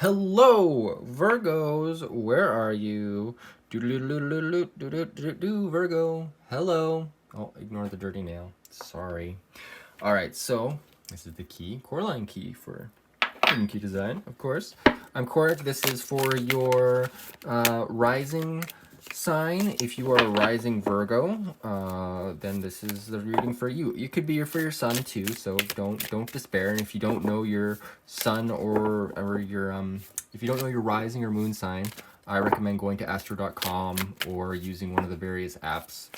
Hello, Virgos. Where are you? Do Virgo. Hello. Oh, ignore the dirty nail. Sorry. All right, so this is the key, Coraline key for hidden key design, of course. I'm Coric. This is for your rising sign. If you are a rising Virgo, then this is the reading for you. It could be for your sun too, so don't despair. And if you don't know your sun or your if you don't know your rising or moon sign, I recommend going to astro.com or using one of the various apps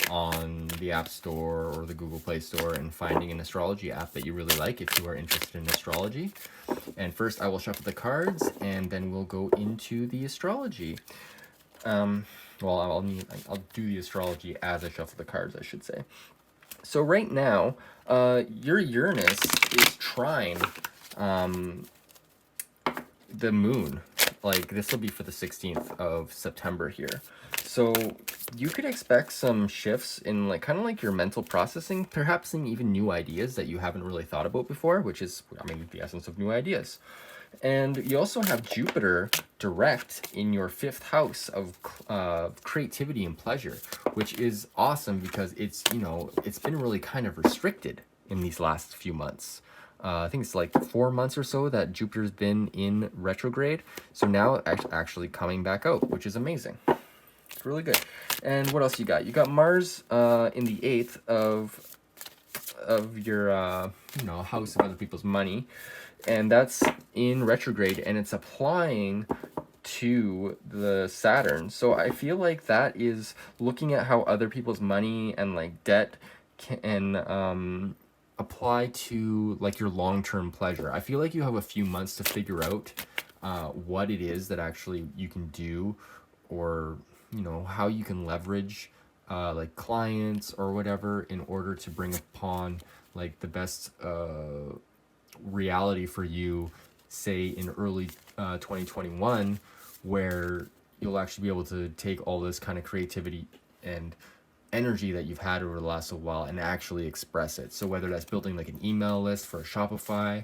on the App Store or the Google Play Store and finding an astrology app that you really like if you are interested in astrology. And first I will shuffle the cards and then we'll go into the astrology. Well, I'll do the astrology as I shuffle the cards, I should say. So right now, your Uranus is trine the moon. Like, this will be for the 16th of September here. So you could expect some shifts in like kind of like your mental processing, perhaps in even new ideas that you haven't really thought about before, which is, I mean, the essence of new ideas. And you also have Jupiter direct in your 5th house of creativity and pleasure, which is awesome because it's, you know, it's been really kind of restricted in these last few months. I think it's like 4 months or so that Jupiter's been in retrograde. So now it's actually coming back out, which is amazing. It's really good. And what else you got? You got Mars in the 8th of your, you know, house of other people's money. And that's in retrograde, and it's applying to the Saturn. So I feel like that is looking at how other people's money and like debt can apply to like your long-term pleasure. I feel like you have a few months to figure out what it is that actually you can do, or you know, how you can leverage like clients or whatever in order to bring upon like the best reality for you, say in early 2021, where you'll actually be able to take all this kind of creativity and energy that you've had over the last little while and actually express it. So whether that's building like an email list for a Shopify,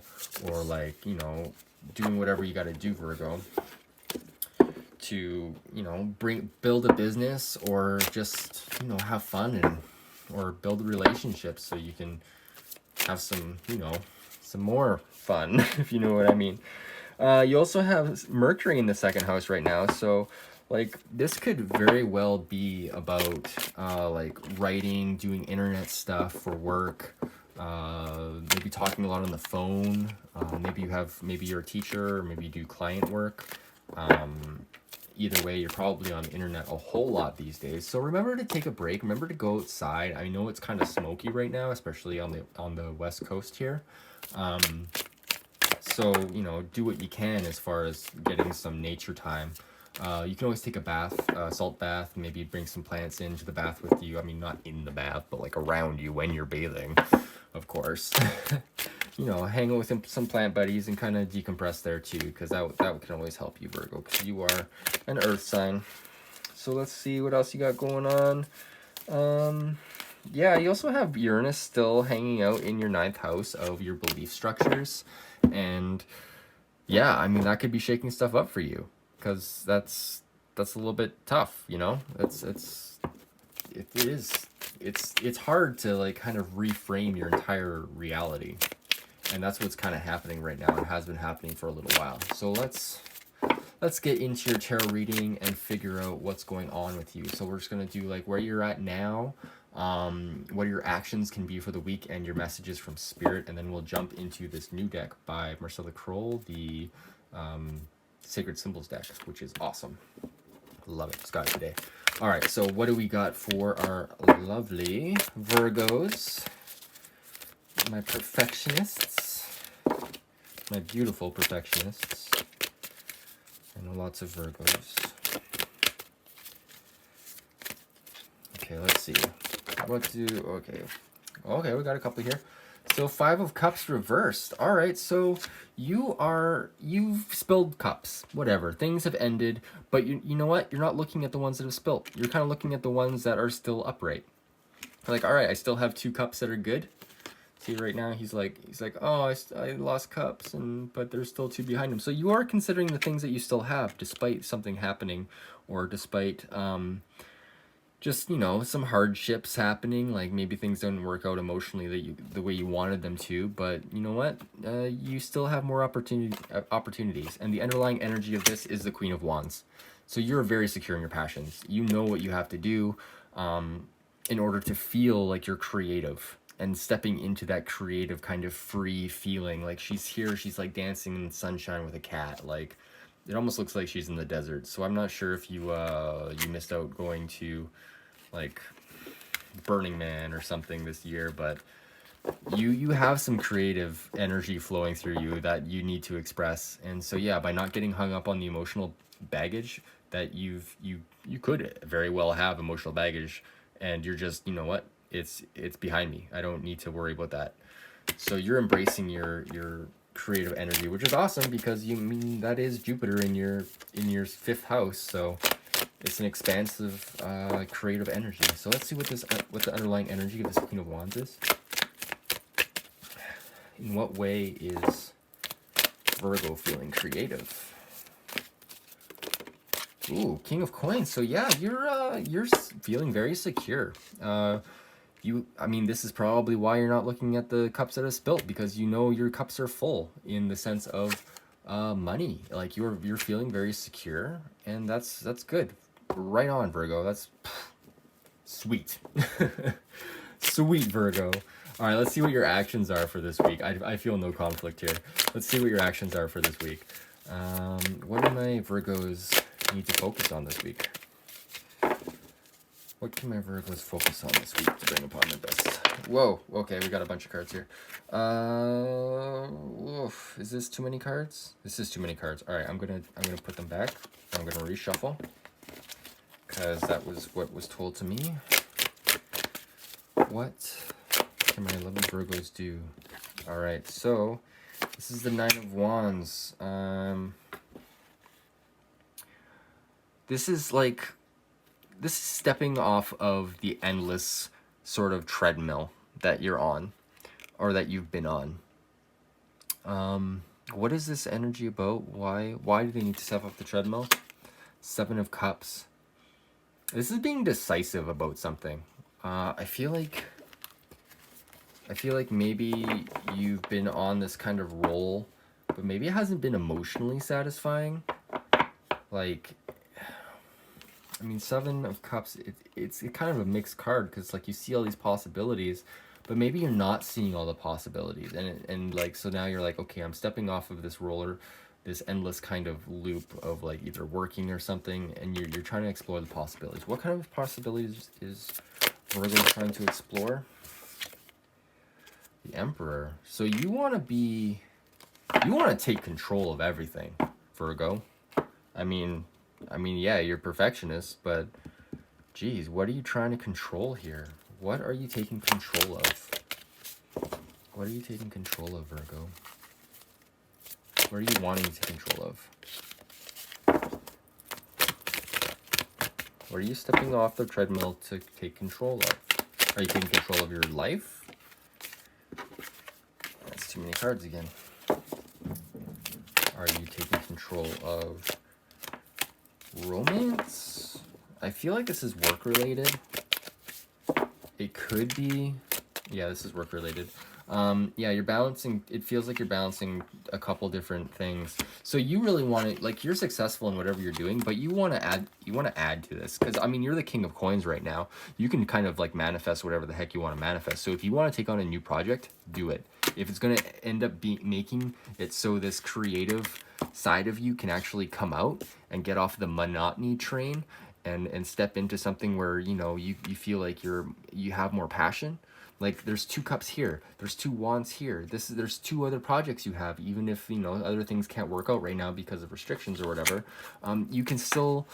or like, you know, doing whatever you got to do, Virgo, to, you know, build a business, or just, you know, have fun and or build relationships so you can have some, you know, some more fun, if you know what I mean. You also have Mercury in the 2nd house right now, so like this could very well be about like writing, doing internet stuff for work, maybe talking a lot on the phone. Maybe you're a teacher, or maybe you do client work. Either way, you're probably on the internet a whole lot these days. So remember to take a break. Remember to go outside. I know it's kind of smoky right now, especially on the West Coast here. So, you know, do what you can as far as getting some nature time. You can always take a bath, salt bath, maybe bring some plants into the bath with you. I mean, not in the bath, but like around you when you're bathing, of course. You know, hang out with some plant buddies and kind of decompress there too, because that can always help you, Virgo, because you are an earth sign. So let's see what else you got going on. Yeah, you also have Uranus still hanging out in your 9th house of your belief structures. And yeah, I mean, that could be shaking stuff up for you, because that's a little bit tough, you know? It's hard to like kind of reframe your entire reality. And that's what's kind of happening right now, and has been happening for a little while. So let's get into your tarot reading and figure out what's going on with you. So we're just going to do like where you're at now, what your actions can be for the week, and your messages from Spirit. And then we'll jump into this new deck by Marcella Kroll, the Sacred Symbols deck, which is awesome. Love it. Just got it today. All right, so what do we got for our lovely Virgos? My perfectionists, my beautiful perfectionists. I know lots of Virgos. Okay, let's see. Okay, we got a couple here. So 5 of Cups reversed. All right, so you've spilled cups, whatever. Things have ended, but you know what? You're not looking at the ones that have spilled. You're kind of looking at the ones that are still upright. Like, all right, I still have 2 cups that are good. See, right now he's like, oh, I lost cups, but there's still 2 behind him. So you are considering the things that you still have, despite something happening, or despite just, you know, some hardships happening. Like maybe things didn't work out emotionally the way you wanted them to. But you know what? You still have more opportunities, and the underlying energy of this is the Queen of Wands. So you're very secure in your passions. You know what you have to do in order to feel like you're creative, and stepping into that creative kind of free feeling. Like she's here, she's like dancing in the sunshine with a cat. Like it almost looks like she's in the desert. So I'm not sure if you you missed out going to like Burning Man or something this year, but you have some creative energy flowing through you that you need to express. And so yeah, by not getting hung up on the emotional baggage that you could very well have emotional baggage, and you're just, you know what, it's behind me, I don't need to worry about that. So you're embracing your creative energy, which is awesome, because you mean that is Jupiter in your 5th house. So it's an expansive creative energy. So let's see what the underlying energy of this Queen of Wands is. In what way is Virgo feeling creative? Ooh, King of Coins. So yeah, you're feeling very secure. I mean, this is probably why you're not looking at the cups that are spilt, because you know your cups are full in the sense of money. Like you're feeling very secure, and that's good. Right on, Virgo. That's sweet. Sweet, Virgo. All right, let's see what your actions are for this week. I feel no conflict here. Let's see what your actions are for this week. What do my Virgos need to focus on this week? What can my Virgos focus on this week to bring upon their best? Whoa, okay, we got a bunch of cards here. Oof, is this too many cards? This is too many cards. All right, I'm gonna put them back. I'm gonna reshuffle, because that was what was told to me. What can my lovely Virgos do? All right, so this is the 9 of Wands. This is stepping off of the endless sort of treadmill that you're on, or that you've been on. What is this energy about? Why do they need to step off the treadmill? 7 of Cups. This is being decisive about something. I feel like maybe you've been on this kind of roll, but maybe it hasn't been emotionally satisfying. Like, I mean, 7 of Cups, it's kind of a mixed card, because like you see all these possibilities, but maybe you're not seeing all the possibilities, and like, so now you're like, okay, I'm stepping off of this roller, this endless kind of loop of like either working or something, and you're trying to explore the possibilities. What kind of possibilities is Virgo trying to explore? The Emperor. So you want to take control of everything, Virgo. I mean, yeah, you're perfectionist, but geez, what are you trying to control here? What are you taking control of? What are you taking control of, Virgo? What are you wanting to take control of? What are you stepping off the treadmill to take control of? Are you taking control of your life? That's too many cards again. Are you taking control of romance? I feel like this is work related. It could be. Yeah, this is work related. Yeah, you're balancing, it feels like you're balancing a couple different things. So you really want to, like, you're successful in whatever you're doing, but you want to add to this, because I mean, you're the King of Coins right now. You can kind of like manifest whatever the heck you want to manifest. So if you want to take on a new project, do it. If it's going to end up making it so this creative side of you can actually come out and get off the monotony train and step into something where, you know, you feel like you have more passion. Like, there's 2 cups here, there's 2 wands here, there's 2 other projects you have, even if, you know, other things can't work out right now because of restrictions or whatever. You can still,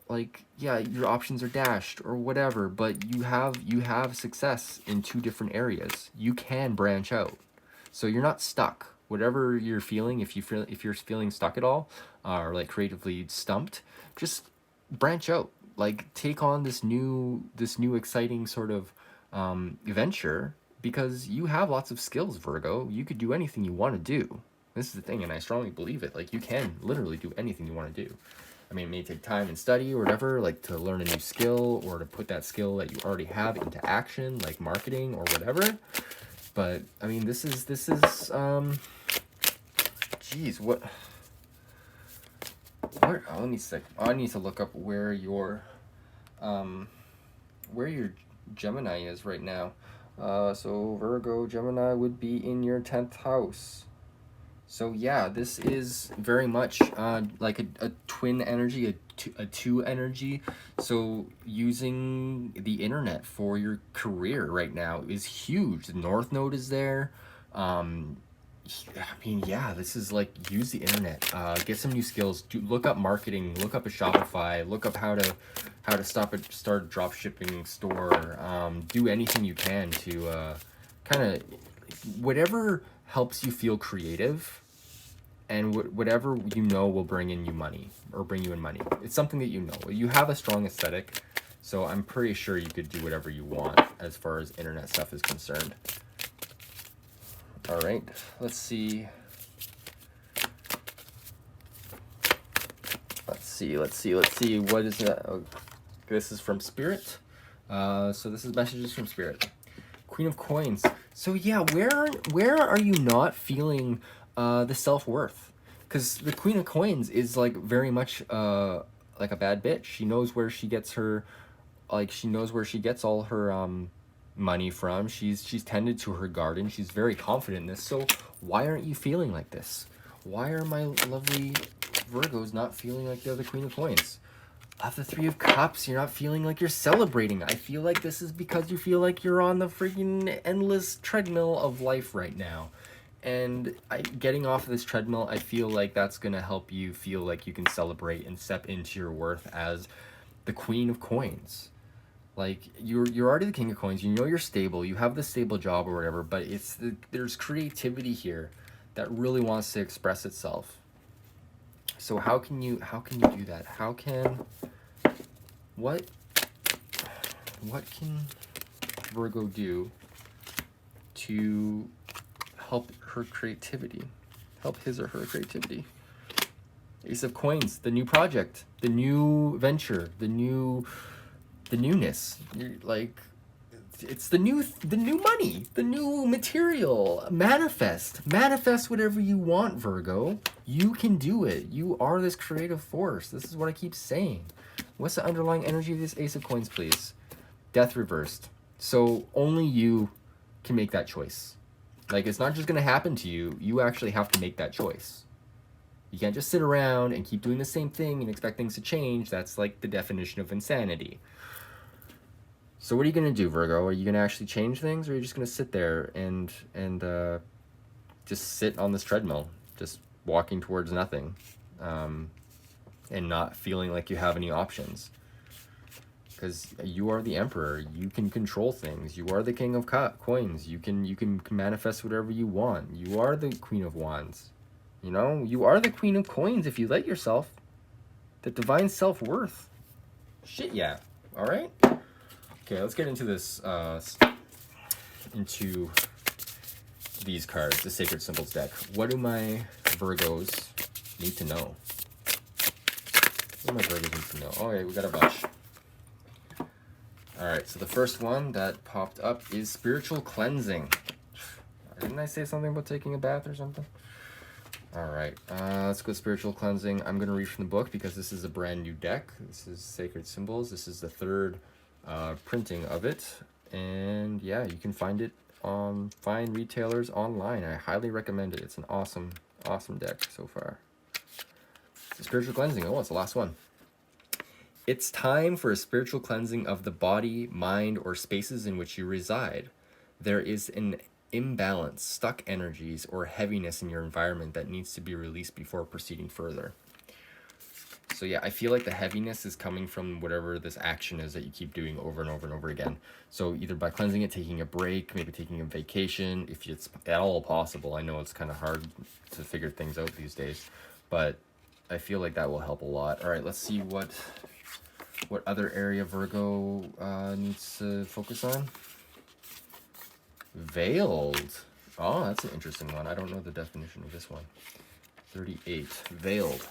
like, yeah, your options are dashed or whatever, but you have success in 2 different areas. You can branch out, so you're not stuck. Whatever you're feeling, if you're feeling stuck at all, or like creatively stumped, just branch out. Like, take on this new exciting sort of venture, because you have lots of skills, Virgo. You could do anything you want to do. This is the thing, and I strongly believe it. Like, you can literally do anything you want to do. I mean, it may take time and study or whatever, like to learn a new skill or to put that skill that you already have into action, like marketing or whatever. But I mean, this is geez, what, oh, let me see. I need to look up where your Gemini is right now. So Virgo, Gemini would be in your 10th house. So yeah, this is very much like a twin energy, a two energy. So using the internet for your career right now is huge. The North Node is there. I mean, yeah, this is like, use the internet. Get some new skills. Look up marketing. Look up a Shopify. Look up how to start a drop shipping store. Do anything you can to kind of whatever helps you feel creative, and whatever you know will bring in you money, or bring you in money. It's something that you know. You have a strong aesthetic, so I'm pretty sure you could do whatever you want as far as internet stuff is concerned. All right, let's see. Let's see. What is that? Oh, this is from Spirit. So this is messages from Spirit. Queen of Coins. So yeah, where are you not feeling the self-worth? Because the Queen of Coins is like very much like a bad bitch. She knows where she gets her, like she knows where she gets all her money from. She's tended to her garden. She's very confident in this. So why aren't you feeling like this? Why are my lovely Virgos not feeling like they're the Queen of Coins? Of the Three of Cups, you're not feeling like you're celebrating. I feel like this is because you feel like you're on the freaking endless treadmill of life right now. And getting off of this treadmill, I feel like that's going to help you feel like you can celebrate and step into your worth as the Queen of Coins. Like, you're already the King of Coins. You know you're stable. You have the stable job or whatever, but there's creativity here that really wants to express itself. So how can you do that? What can Virgo do to help her creativity? Help his or her creativity? Ace of Coins, the new project, the new venture, the newness. You're like, it's the new money, the new material. Manifest whatever you want, Virgo. You can do it. You are this creative force. This is what I keep saying. What's the underlying energy of this Ace of Coins, please? Death reversed. So only you can make that choice. Like, it's not just going to happen to you. You actually have to make that choice. You can't just sit around and keep doing the same thing and expect things to change. That's like the definition of insanity. So what are you going to do, Virgo? Are you going to actually change things, or are you just going to sit there and just sit on this treadmill, just walking towards nothing, and not feeling like you have any options? Because you are the Emperor. You can control things. You are the King of Coins. You can manifest whatever you want. You are the Queen of Wands. You know, you are the Queen of Coins if you let yourself. The divine self-worth. Shit, yeah. All right? Okay, let's get into this, into these cards, the Sacred Symbols deck. What do my Virgos need to know? What do my Virgos need to know? Okay, we got a bunch. Alright, so the first one that popped up is Spiritual Cleansing. Didn't I say something about taking a bath or something? Alright, let's go Spiritual Cleansing. I'm going to read from the book because this is a brand new deck. This is Sacred Symbols. This is the third printing of it, and yeah, you can find it on fine retailers online. I highly recommend it. It's an awesome deck so far. Spiritual Cleansing. Oh, it's the last one. It's time for a spiritual cleansing of the body, mind, or spaces in which you reside. There is an imbalance, stuck energies, or heaviness in your environment that needs to be released before proceeding further. So yeah, I feel like the heaviness is coming from whatever this action is that you keep doing over and over and over again. So either by cleansing it, taking a break, maybe taking a vacation, if it's at all possible. I know it's kind of hard to figure things out these days, but I feel like that will help a lot. All right, let's see what other area Virgo needs to focus on. Veiled. Oh, that's an interesting one. I don't know the definition of this one. 38. Veiled.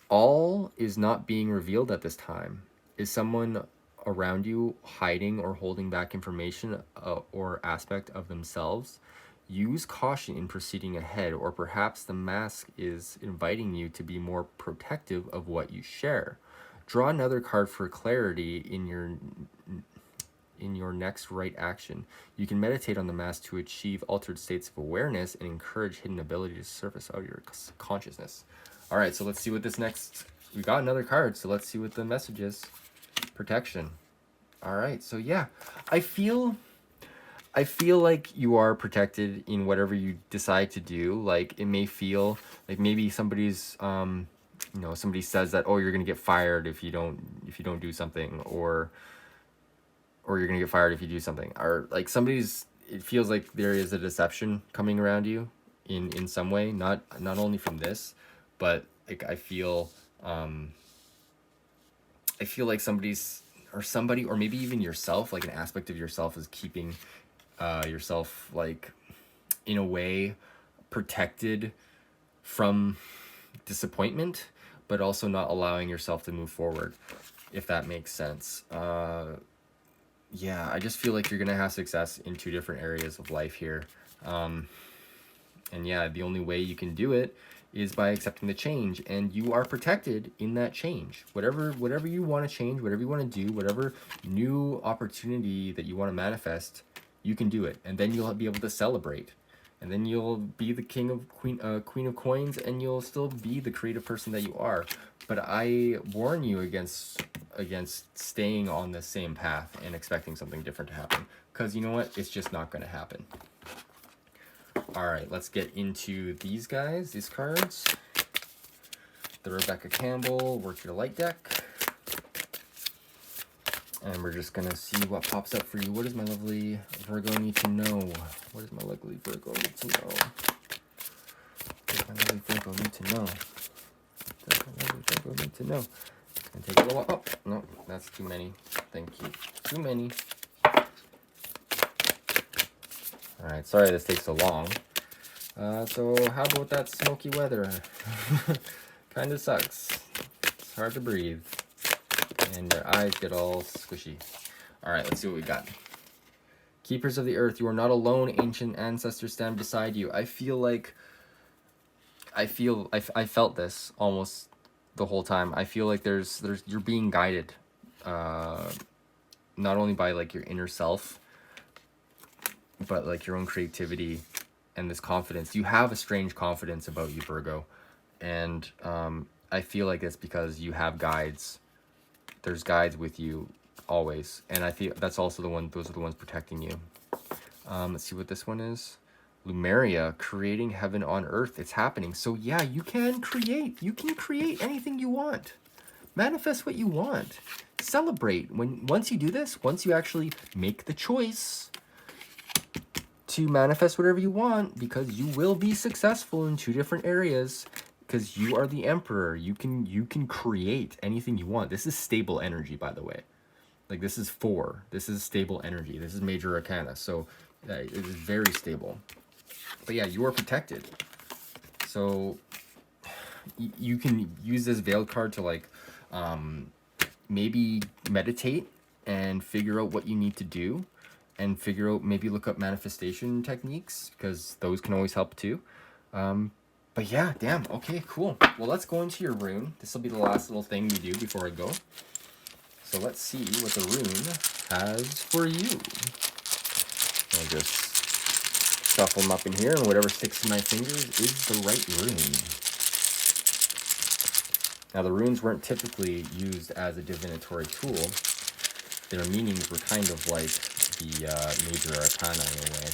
All is not being revealed at this time. Is someone around you hiding or holding back information or aspect of themselves? Use caution in proceeding ahead, or perhaps the mask is inviting you to be more protective of what you share. Draw another card for clarity in your next right action. You can meditate on the mask to achieve altered states of awareness and encourage hidden ability to surface out of your consciousness. All right, so let's see what this next... We got another card, so let's see what the message is. Protection. All right, so yeah, I feel like you are protected in whatever you decide to do. Like, it may feel like maybe somebody's somebody says that, oh, you're gonna get fired if you don't do something, or you're gonna get fired if you do something, or like it feels like there is a deception coming around you in some way, not only from this, but like I feel like somebody, or maybe even yourself, like an aspect of yourself is keeping yourself, like, in a way, protected from disappointment, but also not allowing yourself to move forward, if that makes sense. Yeah, I just feel like you're gonna have success in two different areas of life here. And yeah, the only way you can do it is by accepting the change, and you are protected in that change. Whatever you want to change, whatever you want to do, whatever new opportunity that you want to manifest, you can do it, and then you'll be able to celebrate, and then you'll be the queen of coins, and you'll still be the creative person that you are. But I warn you against staying on the same path and expecting something different to happen, because you know what, it's just not going to happen. All right, let's get into these cards. The Rebecca Campbell Work Your Light deck. And we're just going to see what pops up for you. What does my lovely Virgo need to know? What does my lovely Virgo need to know? What does my lovely Virgo need to know? What does my lovely Virgo need to know? It's going to take a little while. Oh, no, that's too many. Thank you. Too many. All right, sorry this takes so long. So how about that smoky weather? Kind of sucks. It's hard to breathe. And your eyes get all squishy. All right, let's see what we got. Keepers of the Earth, you are not alone. Ancient ancestors stand beside you. I felt this almost the whole time. I feel like you're being guided, not only by like your inner self, but like your own creativity and this confidence. You have a strange confidence about you, Virgo, and I feel like it's because you have guides. There's guides with you always, and I feel that's also those are the ones protecting you. Let's see what this one is. Lumeria, creating heaven on earth. It's happening. So yeah, you can create anything you want. Manifest what you want. Celebrate. Once you do this, once you actually make the choice to manifest whatever you want, because you will be successful in two different areas, because you are the emperor. You can create anything you want. This is stable energy, by the way. Like, this is 4. This is stable energy. This is major arcana, so it is very stable. But yeah, you are protected. So you can use this veiled card to like maybe meditate and figure out what you need to do, and figure out, maybe look up manifestation techniques, because those can always help too. But yeah, damn, okay, cool. Well, let's go into your rune. This will be the last little thing we do before I go. So let's see what the rune has for you. I'll just shuffle them up in here, and whatever sticks in my fingers is the right rune. Now, the runes weren't typically used as a divinatory tool. Their meanings were kind of like the major arcana in a way.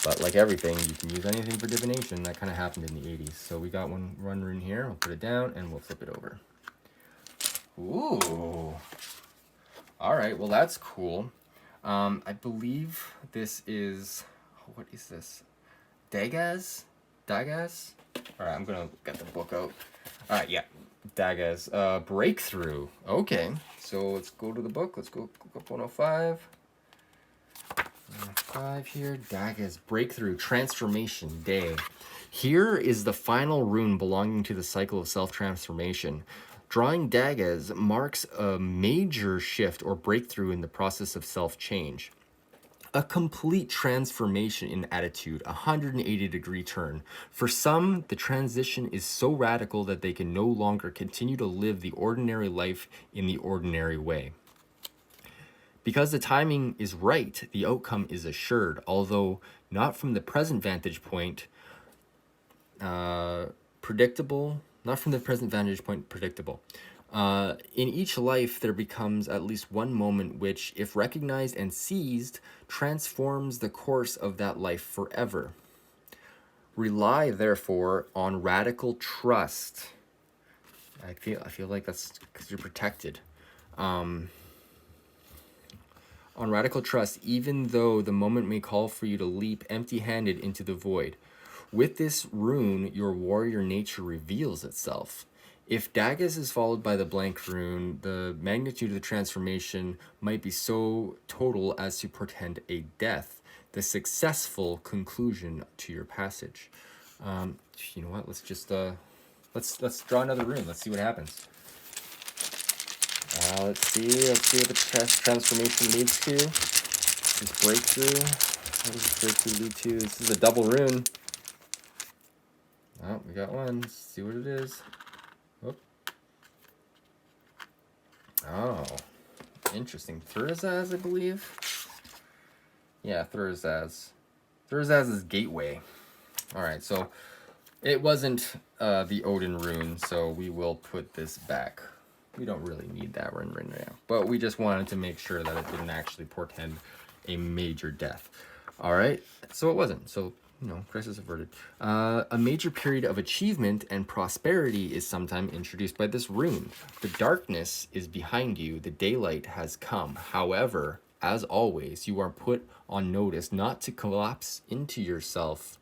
But like everything, you can use anything for divination. That kind of happened in the 80s. So we got one rune here. We'll put it down, and we'll flip it over. Ooh. All right, well, that's cool. I believe this is... What is this? Daggaz? All right, I'm going to get the book out. All right, yeah. Daggaz. Breakthrough. Okay, so let's go to the book. Let's go up 105. 5 here. Daggers, breakthrough, transformation, day. Here is the final rune belonging to the cycle of self-transformation. Drawing daggers marks a major shift or breakthrough in the process of self-change. A complete transformation in attitude, a 180-degree turn. For some, the transition is so radical that they can no longer continue to live the ordinary life in the ordinary way. Because the timing is right, the outcome is assured, although not from the present vantage point predictable. In each life, there becomes at least one moment which, if recognized and seized, transforms the course of that life forever. Rely, therefore, on radical trust. I feel like that's because you're protected. On radical trust, even though the moment may call for you to leap empty-handed into the void. With this rune, your warrior nature reveals itself. If daggers is followed by the blank rune, the magnitude of the transformation might be so total as to portend a death, the successful conclusion to your passage. You know what? Let's just let's draw another rune. Let's see what happens. Let's see what the transformation leads to. This breakthrough. What does this breakthrough lead to? This is a double rune. Oh, we got one. Let's see what it is. Whoop. Oh, interesting. Thurzaz, I believe. Yeah, Thurzaz. Thurzaz is gateway. All right, so it wasn't the Odin rune, so we will put this back. We don't really need that rune right now, but we just wanted to make sure that it didn't actually portend a major death. All right, so it wasn't. So, you know, crisis averted. A major period of achievement and prosperity is sometimes introduced by this rune. The darkness is behind you. The daylight has come. However, as always, you are put on notice not to collapse into yourself.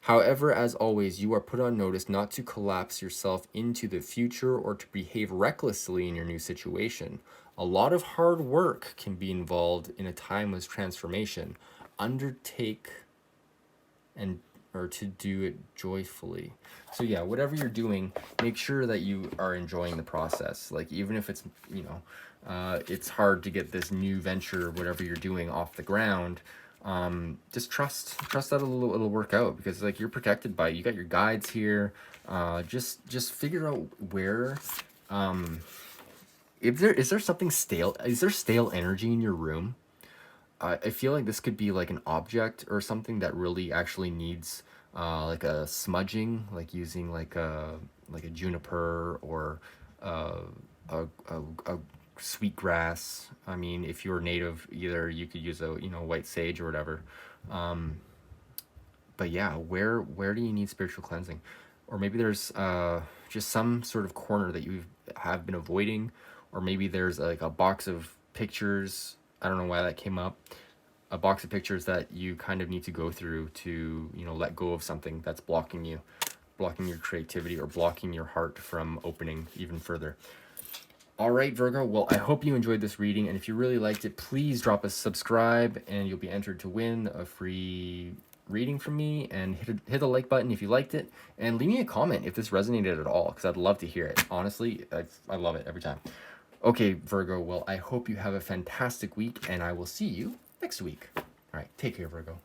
However, as always, you are put on notice not to collapse yourself into the future or to behave recklessly in your new situation. A lot of hard work can be involved in a time of transformation. Undertake or to do it joyfully. So yeah, whatever you're doing, make sure that you are enjoying the process. Like, even if it's, you know, it's hard to get this new venture, whatever you're doing, off the ground, just trust that it'll work out, because like, you're protected by, you got your guides here. Just figure out where, is there something stale, is there stale energy in your room? I feel like this could be like an object or something that really actually needs like a smudging, like using like a juniper or a sweet grass. I mean, if you're native, either you could use a white sage or whatever. But yeah, where do you need spiritual cleansing? Or maybe there's just some sort of corner that you have been avoiding, or maybe there's like a box of pictures. I don't know why that came up. A box of pictures that you kind of need to go through to, let go of something that's blocking you, blocking your creativity, or blocking your heart from opening even further. All right, Virgo, well, I hope you enjoyed this reading, and if you really liked it, please drop a subscribe, and you'll be entered to win a free reading from me. And hit the like button if you liked it, and leave me a comment if this resonated at all, because I'd love to hear it. Honestly, I love it every time. Okay, Virgo, well, I hope you have a fantastic week, and I will see you next week. All right, take care, Virgo.